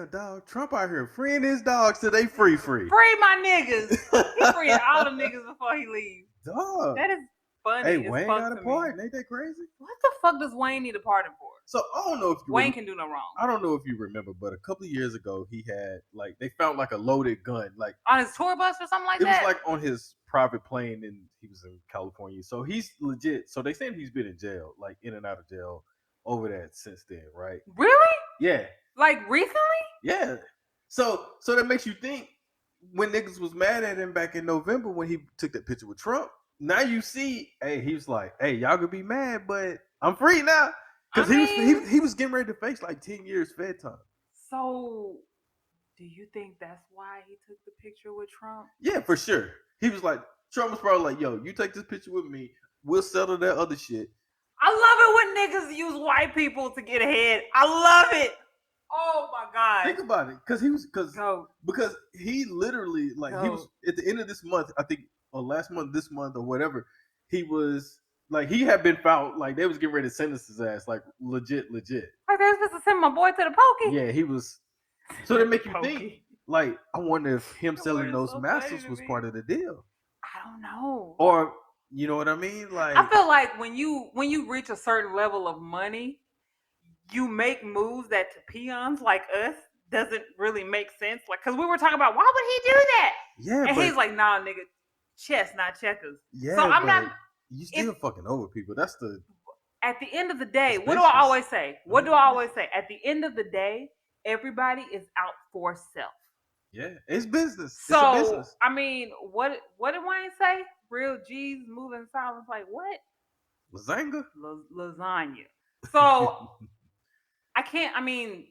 damn dog, Trump out here freeing his dogs till they free. Free my niggas. He freeing all the niggas before he leaves. Dog. That is funny. Hey, Wayne got a pardon. Ain't that crazy? What the fuck does Wayne need a pardon for? So I don't know if Wayne can do no wrong. I don't know if you remember, but a couple of years ago he had like they found like a loaded gun, like on his tour bus or something like that. It was like on his private plane, and he was in California. So he's legit. So they saying he's been in jail, like in and out of jail over that since then, right? Really? Yeah. Like recently? Yeah. So that makes you think when niggas was mad at him back in November when he took that picture with Trump. Now you see, hey, he was like, hey, y'all could be mad, but I'm free now. Because he was getting ready to face like 10 years Fed time. So do you think that's why he took the picture with Trump? Yeah, for sure. He was like, Trump was probably like, yo, you take this picture with me, we'll settle that other shit. I love it when niggas use white people to get ahead. I love it. Oh my God. Think about it. Because he literally, like, he was at the end of this month, I think, or last month, this month, or whatever, he was like, he had been found, like, they was getting ready to sentence his ass, like, legit. Like, they was supposed to send my boy to the pokey. Yeah, he was. So that make you think, like, I wonder if him selling those masters was part of the deal. I don't know. Or, you know what I mean? Like, I feel like when you reach a certain level of money, you make moves that to peons like us doesn't really make sense. Like, because we were talking about, why would he do that? Yeah, and he's like, nah, nigga, chess, not checkers. Yeah, so I'm not. You still fucking over people. That's the. At the end of the day, what do I always say? What do I always say? At the end of the day, everybody is out for self. Yeah, it's business. So, it's a business. I mean, what did Wayne say? Real G's moving silence. Like what? Lasagna. Lasagna. So I can't. I mean,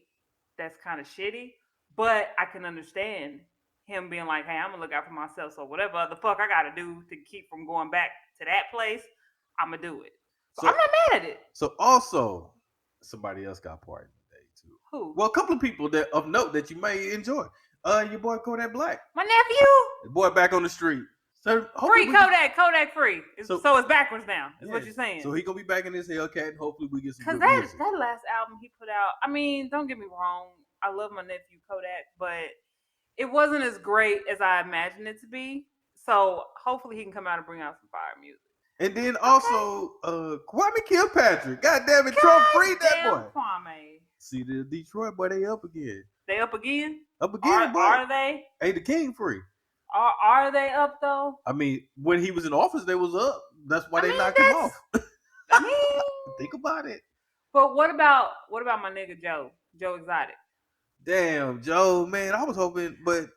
that's kind of shitty, but I can understand him being like, "Hey, I'm gonna look out for myself. So whatever the fuck I gotta do to keep from going back to that place, I'm gonna do it." So I'm not mad at it. So also, somebody else got pardoned today too. Who? Well, a couple of people that of note that you may enjoy. Your boy Kodak Black. My nephew. The boy back on the street. So free Kodak, Kodak free. So it's backwards now. Is what you're saying. So he gonna be back in this Hellcat. Hopefully we get some. Because that last album he put out. I mean, don't get me wrong. I love my nephew Kodak, but it wasn't as great as I imagined it to be. So hopefully he can come out and bring out some fire music. And then also, Kwame Kilpatrick. God damn it, Trump freed that boy. Kwame. See the Detroit boy, they up again. They up again? Up again, boy. Are they? Hey, the king free. Are they up though? I mean, when he was in office, they was up. That's why they knocked him off. I mean, think about it. But what about my nigga Joe Exotic? Damn, Joe, man, I was hoping, but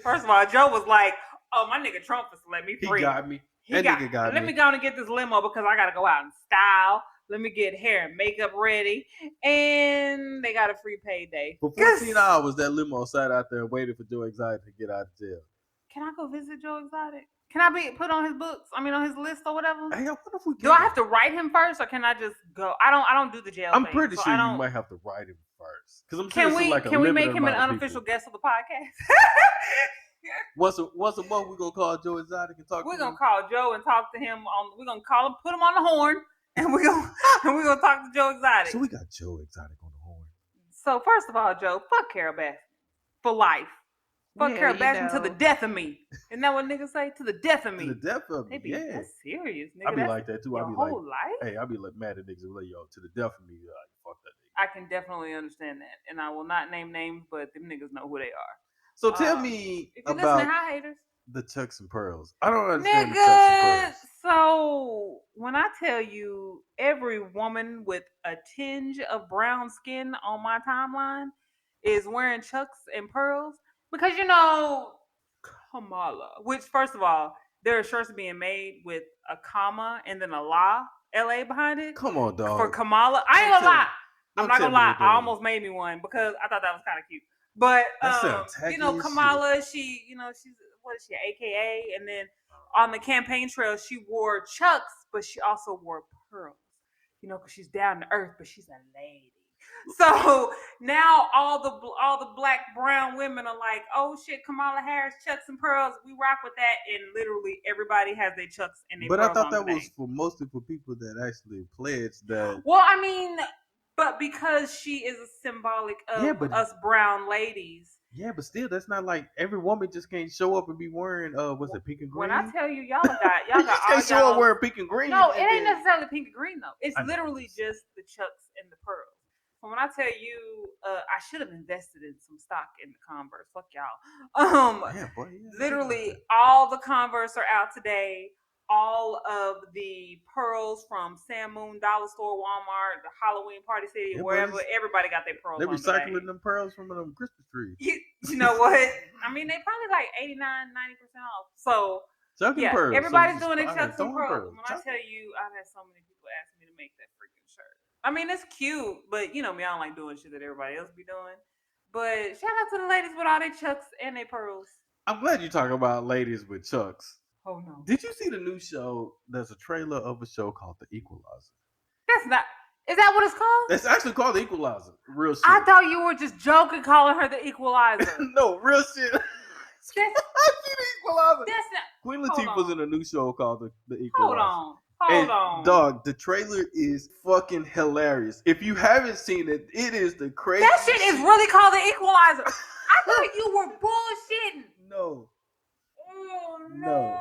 first of all, Joe was like, "Oh, my nigga Trump is let me free. He got me. Nigga got me. Let me go and get this limo because I gotta go out in style. Let me get hair and makeup ready, and they got a free payday for 14 hours. That limo sat out there waiting for Joe Exotic to get out of jail. Can I go visit Joe Exotic? Can I be put on his books? I mean, on his list or whatever. Hey, what if we do I have to write him first, or can I just go? I don't do the jail. I'm pretty sure you might have to write him first because I'm sure can we make him an unofficial guest of the podcast? Once a month, we're gonna call Joe Exotic and talk. We're gonna call Joe and talk to him. We're gonna call him, put him on the horn, and we're gonna talk to Joe Exotic. So we got Joe Exotic on the horn. So first of all, Joe, fuck Carol Baskin for life. Fuck Carol Baskin to the death of me. Isn't that what niggas say? To the death of me. To the death of me. That's serious, nigga. I be like that too. I be like, life? Hey, I be like mad at niggas like, yo, to the death of me. Like, fuck that nigga. I can definitely understand that, and I will not name names, but them niggas know who they are. So tell me if you're about listening, hi haters. The Chucks and Pearls. I don't understand the Chucks and Pearls. So when I tell you every woman with a tinge of brown skin on my timeline is wearing Chucks and Pearls, because you know Kamala, which first of all, there are shirts being made with a comma and then a LA behind it. Come on, dog. For Kamala, I ain't gonna lie. I'm not gonna lie. I almost made me one because I thought that was kind of cute. But you know, Kamala, she's what is she, AKA? And then on the campaign trail, she wore Chucks, but she also wore pearls. You know, because she's down to earth, but she's a lady. So now all the black brown women are like, oh shit, Kamala Harris, Chucks and Pearls, we rock with that, and literally everybody has their Chucks and their pearls. But I thought that was mostly for people that actually pledged that. Well, I mean, But because she is a symbolic of us brown ladies. Yeah, but still, that's not like every woman just can't show up and be wearing what's it, pink and green? When I tell you, y'all got you can't show up wearing pink and green. No, it ain't necessarily pink and green though. It's literally just the chucks and the pearls. So when I tell you, I should have invested in some stock in the Converse. Fuck y'all. Literally, all the Converse are out today. All of the pearls from Sam Moon, Dollar Store, Walmart, the Halloween Party City, wherever, everybody got their pearls. They're recycling them pearls from them Christmas trees. You know what? I mean, they probably like 89%, 90% off. So, yeah, pearls. Everybody's doing their chucks and pearls. When I tell you, I've had so many people ask me to make that freaking shirt. I mean, it's cute, but you know me, I don't like doing shit that everybody else be doing. But shout out to the ladies with all their chucks and their pearls. I'm glad you talk about ladies with chucks. Oh no! Did you see the new show? There's a trailer of a show called The Equalizer. That's not. Is that what it's called? It's actually called The Equalizer. Real shit. I thought you were just joking, calling her The Equalizer. No, real shit. I see The Equalizer. That's not. Queen Latifah's in a new show called The Equalizer. Hold on. Dog, the trailer is fucking hilarious. If you haven't seen it, it is the craziest. That shit is really called The Equalizer. I thought you were bullshitting. No. Oh, no.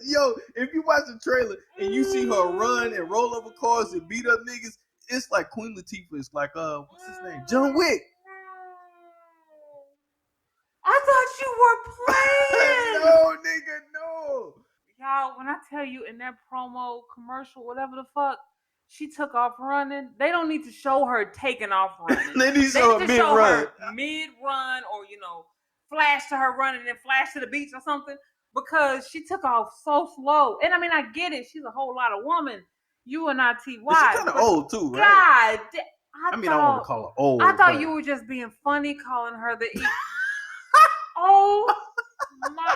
Yo, if you watch the trailer and you see her run and roll over cars and beat up niggas, it's like Queen Latifah is like, what's his name? John Wick. I thought you were playing. No, nigga, no. Y'all, when I tell you in that promo commercial, whatever the fuck, she took off running. They don't need to show her taking off running. They need to show her mid-run. Mid-run or, flash to her running and then flash to the beach or something. Because she took off so slow. And I mean, I get it. She's a whole lot of woman. UNITY. She's kind of old too, right? God. I don't want to call her old. I thought you were just being funny calling her the Oh my.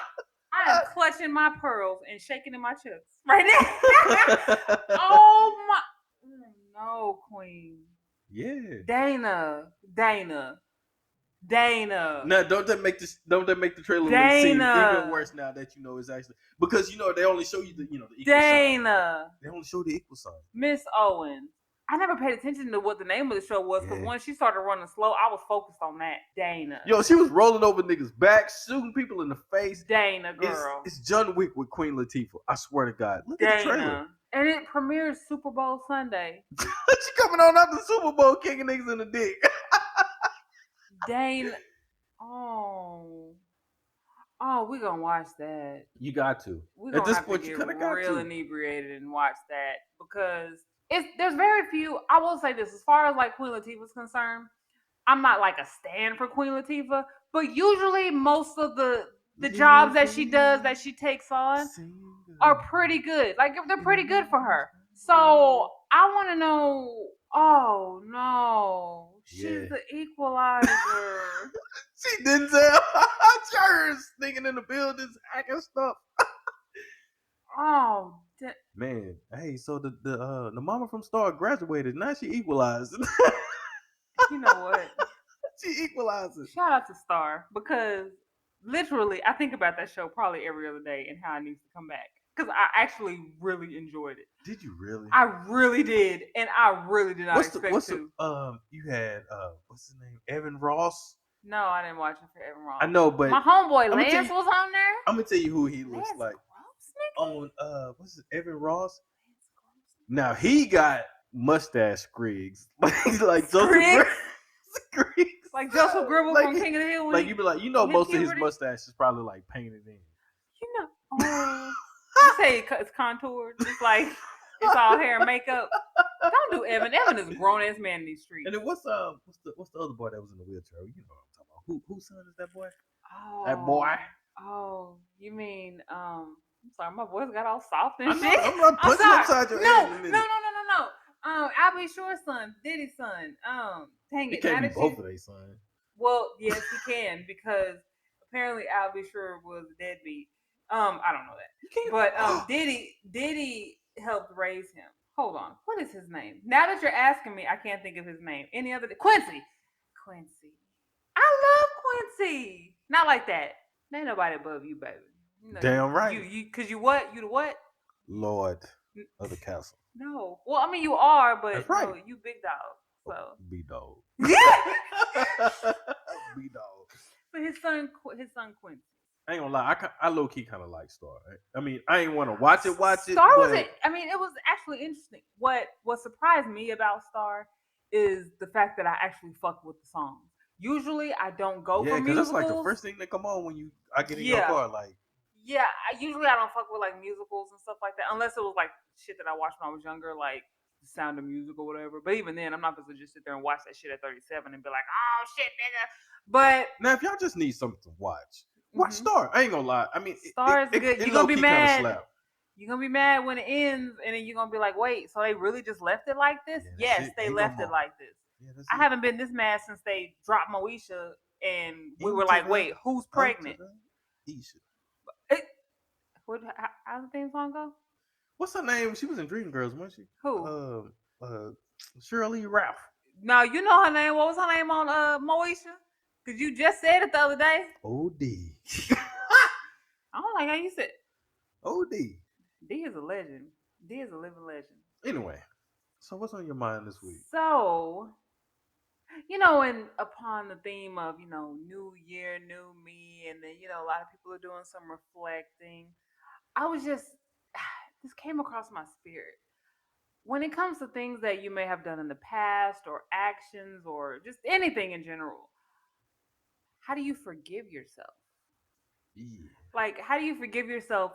I am clutching my pearls and shaking in my chips right now. Oh my. No, Queen. Yeah. Dana. No, don't that make the trailer seem even worse now that you know it's actually because they only show you the equal Dana. Sign. They only show the equal sign. Miss Owen. I never paid attention to what the name of the show was because when she started running slow, I was focused on that. Dana. Yo, she was rolling over niggas' backs, shooting people in the face. Dana, girl. It's John Wick with Queen Latifah. I swear to God. Look at the trailer. And it premieres Super Bowl Sunday. She coming on after the Super Bowl kicking niggas in the dick. Dana. Oh, we're gonna watch that. You got to. At this point, you kind of got to real inebriated and watch that because there's very few. I will say this: as far as like Queen Latifah's concerned, I'm not like a stan for Queen Latifah, but usually most of the jobs that she does that she takes on are pretty good. Like they're pretty good for her. So I want to know. Oh no. She's the equalizer. She didn't tell. She's sneaking in the buildings, hacking stuff. Man, hey, so the mama from Star graduated. Now she equalized. You know what? She equalized. Shout out to Star because literally, I think about that show probably every other day and how it needs to come back. Because I actually really enjoyed it. Did you really? I really did, and I really did not expect to. You had what's his name? Evan Ross. No, I didn't watch it for Evan Ross. I know, but my homeboy Lance was on there. I'm gonna tell you who he looks like. On what's it? Evan Ross. Now he got mustache scrigs, like Joseph Griggs. Like Joseph Gribble from King of the Hill. Like you be like, most of his mustache is probably like painted in. You say it's contoured. It's like it's all hair and makeup. Don't do Evan. Evan is a grown ass man in these streets. And then what's the other boy that was in the wheelchair? You know what I'm talking about? Whose son is that boy? Oh, that boy. Oh, you mean I'm sorry, my voice got all soft and shit. I'm punching upside your head in a minute. No. I'll be Sure's son, Diddy's son. Dang it. It can't be both of their sons. Well, yes, he can because apparently Al B. Sure was a deadbeat. I don't know that. But Diddy helped raise him. Hold on. What is his name? Now that you're asking me, I can't think of his name. Any other Quincy. I love Quincy. Not like that. Ain't nobody above you, baby. Damn right. You cause you what? You the what? Lord of the castle. No. Well, I mean, you are, but That's right. no, you big dog. So big dog. Big dog. But his son Quincy. I ain't gonna lie, I low key kind of like Star. I mean, I ain't want to watch it, Star but was it. I mean, it was actually interesting. What surprised me about Star is the fact that I actually fuck with the songs. Usually, I don't go for because that's like the musicals. first thing that come on when I get in your Yeah. car. Like, Yeah, I don't fuck with like musicals and stuff like that, unless it was like shit that I watched when I was younger, like The Sound of Music or whatever. But even then, I'm not supposed to just sit there and watch that shit at 37 and be like, oh shit, nigga. But now, if y'all just need something to watch Star. I ain't gonna lie. I mean, Star is good. You're gonna be mad. You're gonna be mad when it ends, and then you're gonna be like, wait, so they really just left it like this? Yeah, yes, they left it like this. Yeah, I haven't been this mad since they dropped Moesha, and we were like, wait, who's pregnant? How's the theme song go? What's her name? She was in Dreamgirls, wasn't she? Who? Shirley Ralph. No, you know her name. What was her name on Moesha? Because you just said it the other day. O.D. I don't like how you said O.D. D is a legend. D is a living legend. Anyway, so what's on your mind this week? So, and upon the theme of, new year, new me, and then, a lot of people are doing some reflecting. I was just, this came across my spirit. When it comes to things that you may have done in the past or actions or just anything in general, how do you forgive yourself? Yeah. Like, how do you forgive yourself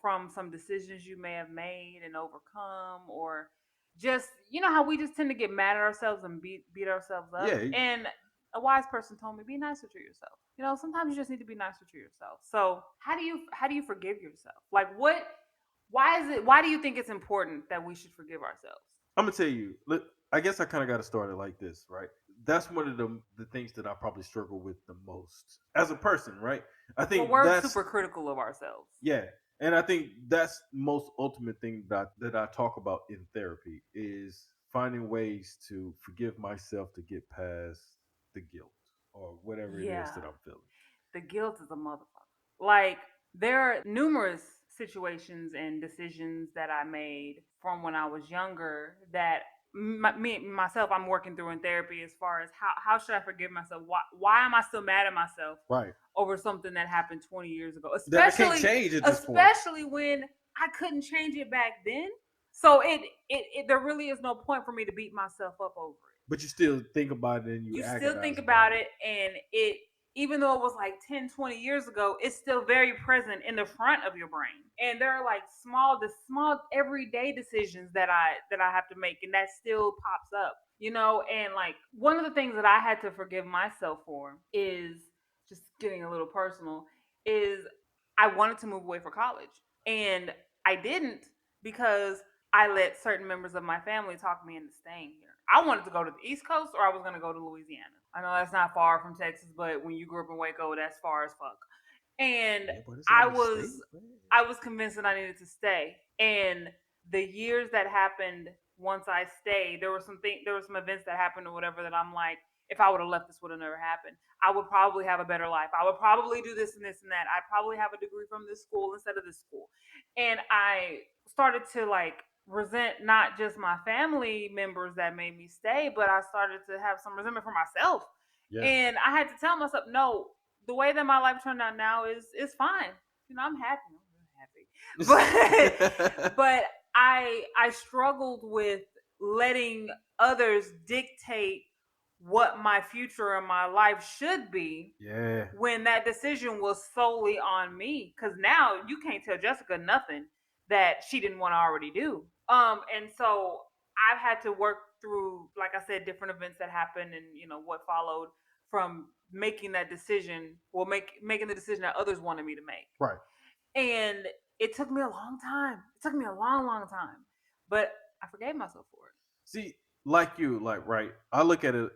from some decisions you may have made and overcome, or just how we just tend to get mad at ourselves and beat ourselves up? Yeah. And a wise person told me, be nicer to yourself. Sometimes you just need to be nicer to yourself. So how do you forgive yourself? Like, why do you think it's important that we should forgive ourselves? I'm gonna tell you. Look, I guess I kind of got to start it like this, right? That's one of the things that I probably struggle with the most as a person, right? I think we're super critical of ourselves. Yeah, and I think that's most ultimate thing that I talk about in therapy is finding ways to forgive myself to get past the guilt or whatever it is that I'm feeling. The guilt is a motherfucker. Like, there are numerous situations and decisions that I made from when I was younger that myself I'm working through in therapy, as far as how should I forgive myself? Why am I still mad at myself over something that happened 20 years ago? Especially that I can't change at this especially point. When I couldn't change it back then. So it there really is no point for me to beat myself up over it. But you still think about it and you still think about it, and it, even though it was like 10, 20 years ago, it's still very present in the front of your brain. And there are like small everyday decisions that I have to make, and that still pops up, and like one of the things that I had to forgive myself for is, just getting a little personal, is I wanted to move away for college. And I didn't, because I let certain members of my family talk me into staying here. I wanted to go to the East Coast, or I was going to go to Louisiana. I know that's not far from Texas, but when you grew up in Waco, that's far as fuck. And I was convinced that I needed to stay. And the years that happened once I stayed, there were some events that happened or whatever that I'm like, if I would have left, this would have never happened. I would probably have a better life. I would probably do this and this and that. I'd probably have a degree from this school instead of this school. And I started to like resent not just my family members that made me stay, but I started to have some resentment for myself. Yeah. And I had to tell myself, no, the way that my life turned out now is fine. I'm happy. But I struggled with letting others dictate what my future and my life should be. Yeah. When that decision was solely on me, because now you can't tell Jessica nothing that she didn't want to already do. And so I've had to work through, like I said, different events that happened, and what followed from making that decision, making the decision that others wanted me to make. Right. And it took me a long time. It took me a long, long time, but I forgave myself for it. See, right? I look at it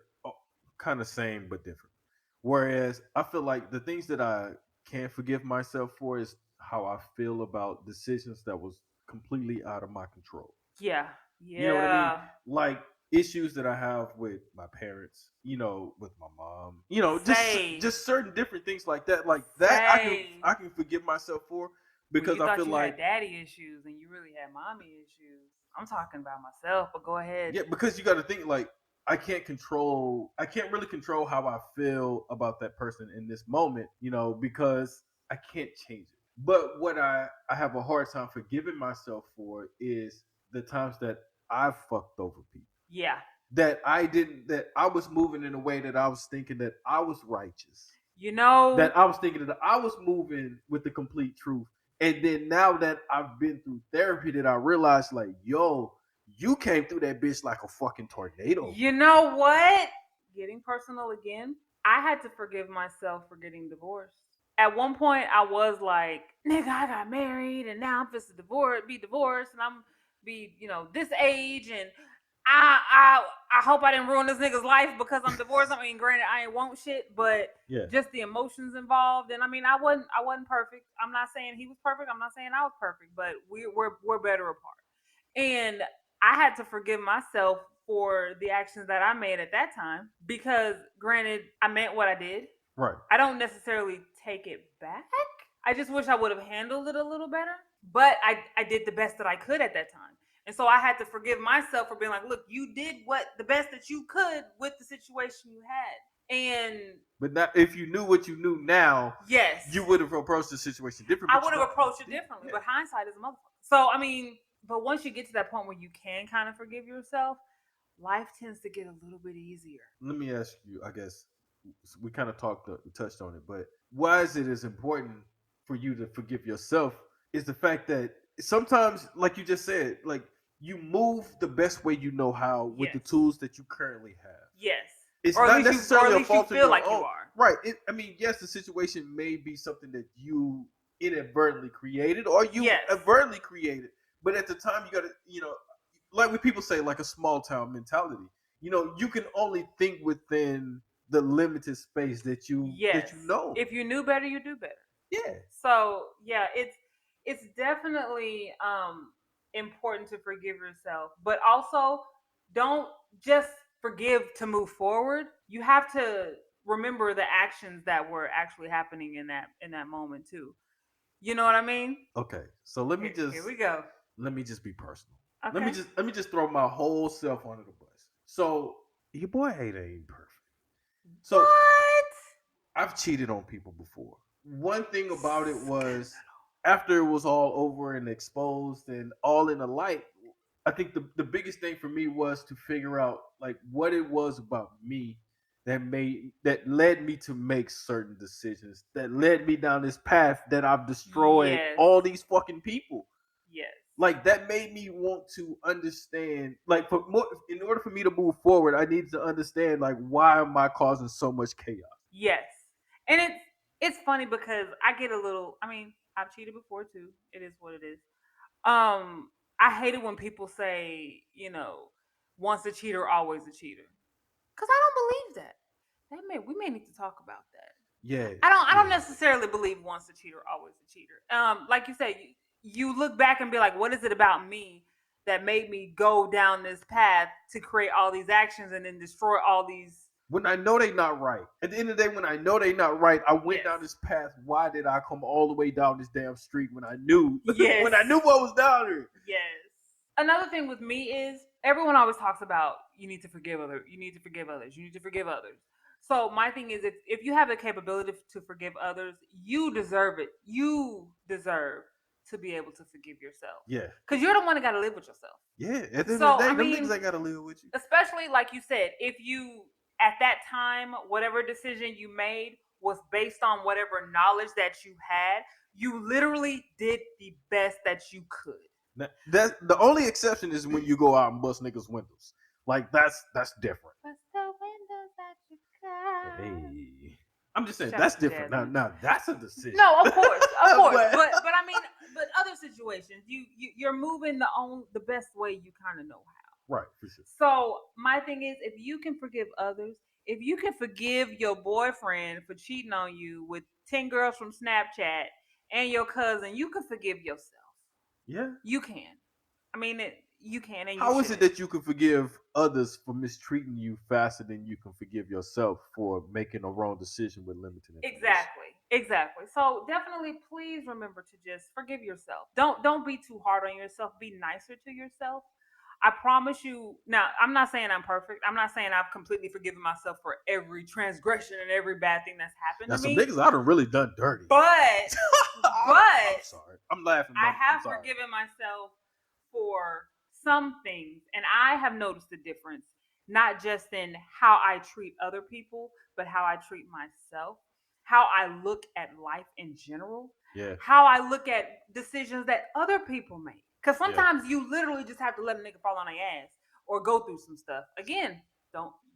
kind of same but different. Whereas I feel like the things that I can't forgive myself for is how I feel about decisions that was completely out of my control. Yeah. You know what I mean? Like issues that I have with my parents, with my mom, just certain different things like that. Like that I can forgive myself for, because I feel you like had daddy issues and you really had mommy issues. I'm talking about myself, but go ahead. Yeah, because you got to think like I can't really control how I feel about that person in this moment, because I can't change it. But what I have a hard time forgiving myself for is the times that I fucked over people. Yeah. That I was moving in a way that I was thinking that I was righteous. That I was thinking that I was moving with the complete truth. And then now that I've been through therapy, that I realized like, yo, you came through that bitch like a fucking tornado. You know what? Getting personal again. I had to forgive myself for getting divorced. At one point, I was like, "Nigga, I got married, and now I'm supposed to be divorced, and I'm be, this age, and I hope I didn't ruin this nigga's life because I'm divorced. I mean, granted, I ain't want shit, but just the emotions involved, and I mean, I wasn't perfect. I'm not saying he was perfect. I'm not saying I was perfect, but we're better apart, and I had to forgive myself for the actions that I made at that time because, granted, I meant what I did. Right. I don't necessarily take it back. I just wish I would have handled it a little better. But I did the best that I could at that time. And so I had to forgive myself for being like, look, you did the best that you could with the situation you had. But not, if you knew what you knew now, yes, you would have approached the situation differently. I would have approached it differently. Yeah. But hindsight is a motherfucker. So I mean, but once you get to that point where you can kind of forgive yourself, life tends to get a little bit easier. Let me ask you, I guess we kind of touched on it, but why is it as important for you to forgive yourself is the fact that sometimes, like you just said, like you move the best way you know how with the tools that you currently have. Yes. It's not necessarily a fault of your own. Right. I mean, yes, the situation may be something that you inadvertently created or you advertently created, but at the time you got to, like what people say, like a small town mentality. You can only think within the limited space that you know. If you knew better, you do better. Yeah. So yeah, it's definitely important to forgive yourself, but also don't just forgive to move forward. You have to remember the actions that were actually happening in that moment too. You know what I mean? Okay. So here we go. Let me just be personal. Okay. Let me just throw my whole self under the bus. So your boy ain't perfect. So what? I've cheated on people before. One thing about it was after it was all over and exposed and all in the light, I think the biggest thing for me was to figure out like what it was about me that led me to make certain decisions, that led me down this path that I've destroyed all these fucking people. Yes. Like that made me want to understand, like in order for me to move forward, I needed to understand like why am I causing so much chaos? Yes. And it's funny because I get a little, I mean, I've cheated before too. It is what it is. I hate it when people say, once a cheater, always a cheater. Cause I don't believe that. We may need to talk about that. Yeah. I don't necessarily believe once a cheater, always a cheater. Like you said, you look back and be like, what is it about me that made me go down this path to create all these actions and then destroy all these? When I know they not right. At the end of the day, when I know they not right, I went down this path. Why did I come all the way down this damn street when I knew when I knew what was down there? Yes. Another thing with me is everyone always talks about you need to forgive others. You need to forgive others. You need to forgive others. So my thing is if you have the capability to forgive others, you deserve it. You deserve to be able to forgive yourself. Yeah. Because you're the one that got to live with yourself. Yeah. At the end of the day, them niggas ain't got to live with you. Especially like you said, if you, at that time, whatever decision you made was based on whatever knowledge that you had, you literally did the best that you could. That the only exception is when you go out and bust niggas' windows. Like that's different. Bust the windows that you got. Hey, I'm just saying that's different. Now that's a decision. No, of course, but I mean, but other situations, you're moving the best way you kind of know how. Right, for sure. So my thing is, if you can forgive others, if you can forgive your boyfriend for cheating on you with 10 girls from Snapchat and your cousin, you can forgive yourself. Yeah, you can. I mean, you can. And how is it that you can forgive others for mistreating you faster than you can forgive yourself for making a wrong decision with limited information? Exactly. So definitely, please remember to just forgive yourself. Don't be too hard on yourself. Be nicer to yourself. I promise you. Now, I'm not saying I'm perfect. I'm not saying I've completely forgiven myself for every transgression and every bad thing that's happened now, to some me. niggas I done really done dirty. But I'm sorry. I'm laughing. I have forgiven myself for some things, and I have noticed the difference, not just in how I treat other people, but how I treat myself, how I look at life in general, how I look at decisions that other people make. Because sometimes you literally just have to let a nigga fall on their ass or go through some stuff. Again,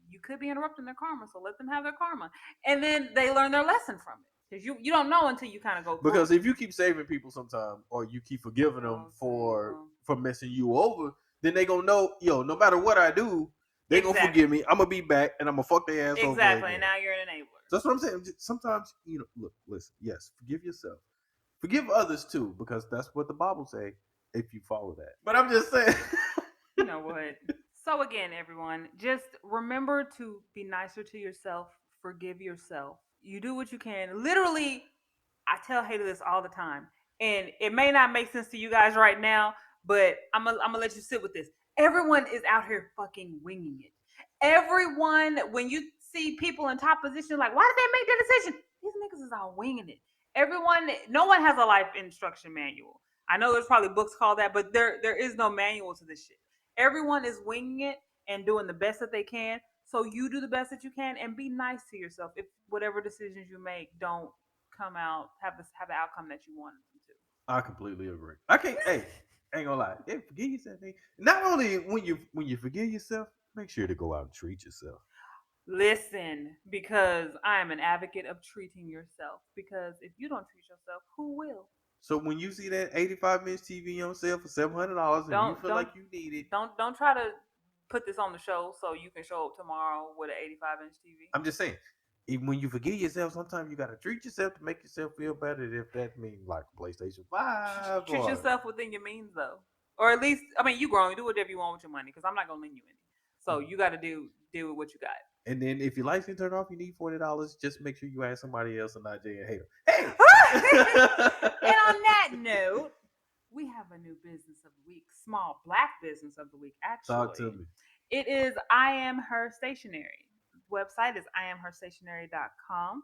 you could be interrupting their karma, so let them have their karma, and then they learn their lesson from it. Because you don't know until you kind of go through. Because if you keep saving people sometime, or you keep forgiving them for messing you over, then they gonna know, no matter what I do, they gonna forgive me. I'm gonna be back, and I'm gonna fuck their ass over. Exactly, and now you're an enabler. So that's what I'm saying. Sometimes, look, listen. Yes, forgive yourself, forgive others too, because that's what the Bible say. If you follow that, but I'm just saying. You know what? So again, everyone, just remember to be nicer to yourself. Forgive yourself. You do what you can. Literally, I tell Hater this all the time, and it may not make sense to you guys right now, but I'm gonna let you sit with this. Everyone is out here fucking winging it. Everyone, when you see people in top positions, like, why did they make that decision? These niggas is all winging it. Everyone, no one has a life instruction manual. I know there's probably books called that, but there is no manual to this shit. Everyone is winging it and doing the best that they can. So you do the best that you can and be nice to yourself. If whatever decisions you make don't come out have the outcome that you wanted them to. I completely agree. I can't. Hey, ain't gonna lie. Hey, forgive yourself. Not only when you forgive yourself, make sure to go out and treat yourself. Listen, because I am an advocate of treating yourself. Because if you don't treat yourself, who will? So when you see that 85-inch TV on sale for $700 and you feel like you need it, don't try to put this on the show so you can show up tomorrow with an 85-inch TV. I'm just saying, even when you forgive yourself, sometimes you gotta treat yourself to make yourself feel better. If that means like PlayStation 5, treat yourself within your means though, or at least you grown, you do whatever you want with your money. Because I'm not gonna lend you any, so you got to deal with what you got. And then if your lights get turned off, you need $40. Just make sure you ask somebody else and not Jay and Hater. Hey! And on that note, we have a new business of the week, small black business of the week, actually. Talk to me. It is I Am Her Stationery. The website is IamHerStationery.com.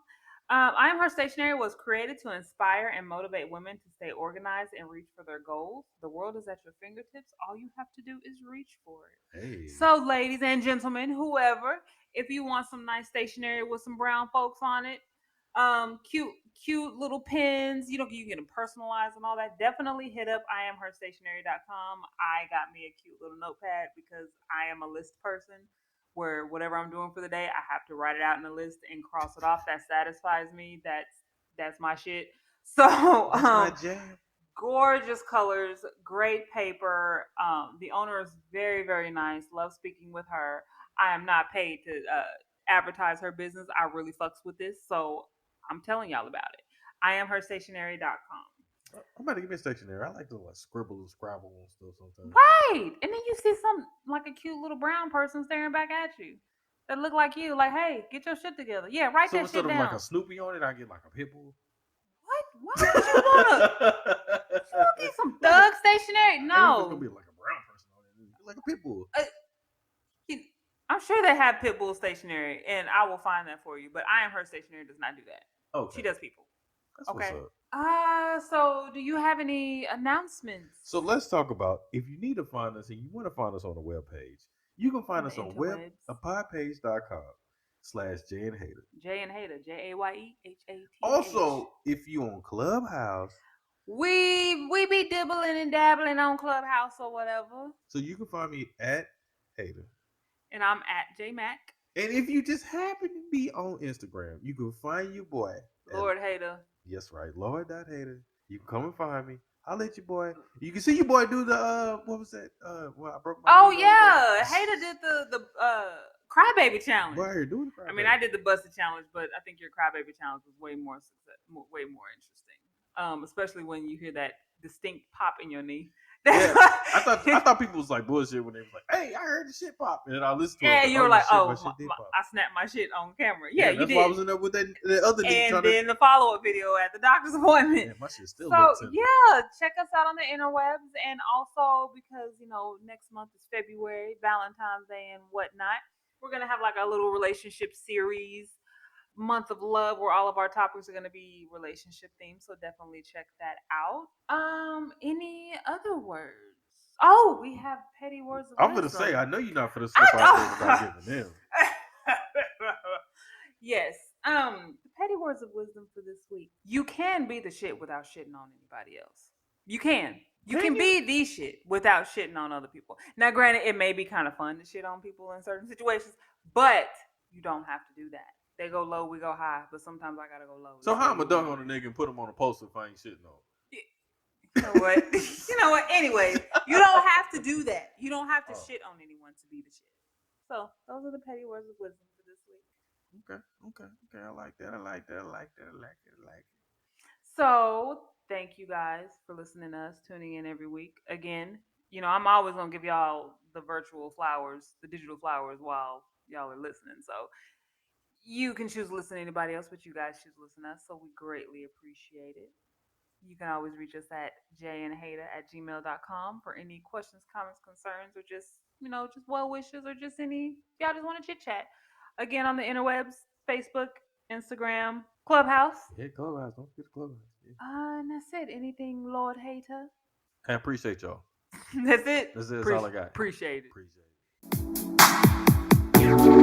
I Am Her Stationery was created to inspire and motivate women to stay organized and reach for their goals. The world is at your fingertips. All you have to do is reach for it. Hey. So, ladies and gentlemen, whoever, if you want some nice stationery with some brown folks on it, cute little pins, you can get them personalized and all that, definitely hit up IamHerStationery.com. I got me a cute little notepad because I am a list person where whatever I'm doing for the day, I have to write it out in a list and cross it off. That satisfies me. That's my shit. So that's my jam. Gorgeous colors, great paper. The owner is very, very nice. Love speaking with her. I am not paid to advertise her business. I really fucks with this, so I'm telling y'all about it. IamHerStationery.com. I'm about to give me a stationery. I like to scribble and scrabble and stuff sometimes. Right, and then you see some like a cute little brown person staring back at you that look like you. Like, hey, get your shit together. Yeah, write that shit down. So instead of like a Snoopy on it, I get like a pit bull. What? Why would you wanna? You get some thug stationery? No. It's gonna be like a brown person on it, like a pit bull. I'm sure they have pit bull stationery, and I will find that for you. But I Am Her Stationery does not do that. Oh, okay. She does people. That's okay. What's up. So do you have any announcements? So let's talk about, if you need to find us and you want to find us on the webpage, you can find us on podpage.com/Jay and Hater. Jay and Hater, JAYEHAT. Also, if you on Clubhouse, we be dibbling and dabbling on Clubhouse or whatever. So you can find me at Hater. And I'm at JMac. And if you just happen to be on Instagram, you can find your boy Lord Hater. Yes, right. Lord.Hater. You can come and find me. I'll let your boy. You can see your boy do the what was that? Well, I broke my. Oh yeah, Hater did the crybaby challenge. Why are you doing the crybaby? I mean, I did the busted challenge, but I think your crybaby challenge was way more interesting. Especially when you hear that distinct pop in your knee. Yeah, I thought people was like bullshit when they was like, "Hey, I heard the shit pop," and I listened to it. Yeah, you were like, "Oh, I snapped my shit on camera." Yeah, you that's did. why I was in there with that other nigga. And then the follow-up video at the doctor's appointment. Yeah, my shit still. So yeah, check us out on the interwebs, and also because next month is February, Valentine's Day and whatnot, we're gonna have like a little relationship series, month of love, where all of our topics are gonna be relationship themed. So definitely check that out. Any other words? Oh, we have petty words of wisdom. I'm gonna say, I know you're not gonna slip out there without giving them. Yes. The petty words of wisdom for this week. You can be the shit without shitting on anybody else. You can. You can be the shit without shitting on other people. Now, granted, it may be kind of fun to shit on people in certain situations, but you don't have to do that. They go low, we go high, but sometimes I gotta go low. So how I'ma dunk on a nigga and put him on a poster if I ain't shitting on? You know what? You know what? Anyway, you don't have to do that. You don't have to shit on anyone to be the shit. So those are the petty words of wisdom for this week. Okay. I like that. So thank you guys for listening to us, tuning in every week. Again, I'm always gonna give y'all the virtual flowers, the digital flowers while y'all are listening. So you can choose to listen to anybody else, but you guys choose to listen to us. So we greatly appreciate it. You can always reach us at jandhada@gmail.com for any questions, comments, concerns, or just well wishes, or just y'all just want to chit chat. Again, on the interwebs, Facebook, Instagram, Clubhouse. Yeah, Clubhouse. Don't forget the Clubhouse. Yeah. And that's it. Anything, Lord Hater? I appreciate y'all. That's it. That's all I got. Appreciate it. Appreciate it.